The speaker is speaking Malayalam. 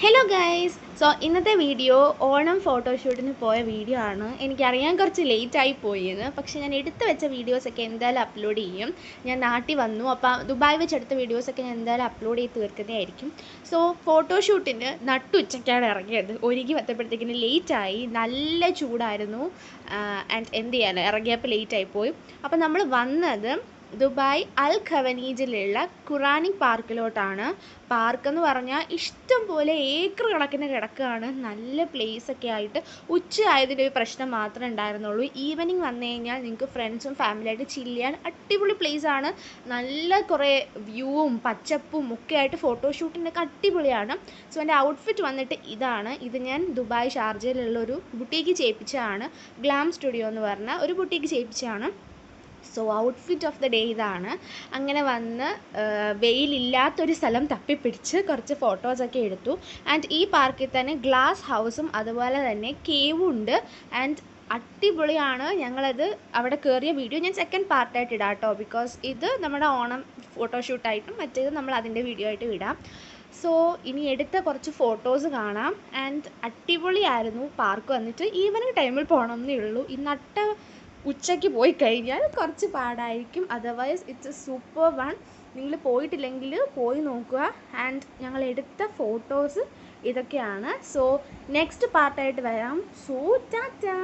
Hello guys. ഇന്നത്തെ വീഡിയോ ഓണം ഫോട്ടോഷൂട്ടിന് പോയ വീഡിയോ ആണ്. എനിക്കറിയാൻ കുറച്ച് ലേറ്റായി പോയെന്ന്, പക്ഷേ ഞാൻ എടുത്തു വെച്ച വീഡിയോസൊക്കെ എന്തായാലും അപ്ലോഡ് ചെയ്യും. ഞാൻ നാട്ടിൽ വന്നു, അപ്പോൾ ദുബായ് വെച്ച് എടുത്ത വീഡിയോസൊക്കെ ഞാൻ എന്തായാലും അപ്ലോഡ് ചെയ്ത് തീർക്കുന്നതായിരിക്കും. ഫോട്ടോഷൂട്ടിന് നട്ടുച്ചയ്ക്കാണ് ഇറങ്ങിയത്. ഒരുങ്ങി വന്നപ്പോഴത്തേക്കിന് ലേറ്റായി, നല്ല ചൂടായിരുന്നു. ആൻഡ് എന്ത് ചെയ്യാൻ, ഇറങ്ങിയപ്പോൾ ലേറ്റായി പോയി. അപ്പോൾ നമ്മൾ വന്നത് ദുബായ് അൽ ഖവനീജിലുള്ള ഖുറാനിക് പാർക്കിലോട്ടാണ്. പാർക്കെന്ന് പറഞ്ഞാൽ ഇഷ്ടം പോലെ ഏക്കർ കണക്കിന് കിടക്കുകയാണ്. നല്ല പ്ലേസൊക്കെ ആയിട്ട്. ഉച്ചയായതിൻ്റെ ഒരു പ്രശ്നം മാത്രമേ ഉണ്ടായിരുന്നുള്ളൂ. ഈവനിങ് വന്നു കഴിഞ്ഞാൽ നിങ്ങൾക്ക് ഫ്രണ്ട്സും ഫാമിലിയായിട്ട് ചില്ല് ചെയ്യാൻ അടിപൊളി പ്ലേസാണ്. നല്ല കുറേ വ്യൂവും പച്ചപ്പും ഒക്കെ ആയിട്ട് ഫോട്ടോഷൂട്ടിനൊക്കെ അടിപൊളിയാണ്. എൻ്റെ ഔട്ട്ഫിറ്റ് വന്നിട്ട് ഇതാണ്. ഇത് ഞാൻ ദുബായ് ഷാർജയിലുള്ള ഒരു ബുട്ടീക്ക് ചെയ്യിപ്പിച്ചതാണ്. ഗ്ലാം സ്റ്റുഡിയോ എന്ന് പറഞ്ഞ ഒരു ബുട്ടീക്ക് ചെയ്യിപ്പിച്ചതാണ്. ഔട്ട്ഫിറ്റ് ഓഫ് ദ ഡേ ഇതാണ്. അങ്ങനെ വന്ന് വെയിലില്ലാത്തൊരു സ്ഥലം തപ്പിപ്പിടിച്ച് കുറച്ച് ഫോട്ടോസൊക്കെ എടുത്തു. ആൻഡ് ഈ പാർക്കിൽ തന്നെ ഗ്ലാസ് ഹൗസും അതുപോലെ തന്നെ കേവും ഉണ്ട്. ആൻഡ് അടിപൊളിയാണ്. ഞങ്ങളത് അവിടെ കയറിയ വീഡിയോ ഞാൻ സെക്കൻഡ് പാർട്ടായിട്ട് ഇടാം കേട്ടോ, ബിക്കോസ് ഇത് നമ്മുടെ ഓണം ഫോട്ടോഷൂട്ടായിട്ടും മറ്റേത് നമ്മൾ അതിൻ്റെ വീഡിയോ ആയിട്ട് ഇടാം. ഇനി എടുത്ത കുറച്ച് ഫോട്ടോസ് കാണാം. ആൻഡ് അടിപൊളിയായിരുന്നു. പാർക്ക് വന്നിട്ട് ഈവനിങ് ടൈമിൽ പോകണമെന്നേ ഉള്ളൂ. ഈ ഉച്ചയ്ക്ക് പോയി കഴിഞ്ഞാൽ കുറച്ച് പാടായിരിക്കും. Otherwise it's A super one. നിങ്ങൾ പോയിട്ടില്ലെങ്കിൽ പോയി നോക്കുക. ആൻഡ് ഞങ്ങൾ എടുത്ത ഫോട്ടോസ് ഇതൊക്കെയാണ്. നെക്സ്റ്റ് പാർട്ടായിട്ട് വരാം. ടാറ്റാ.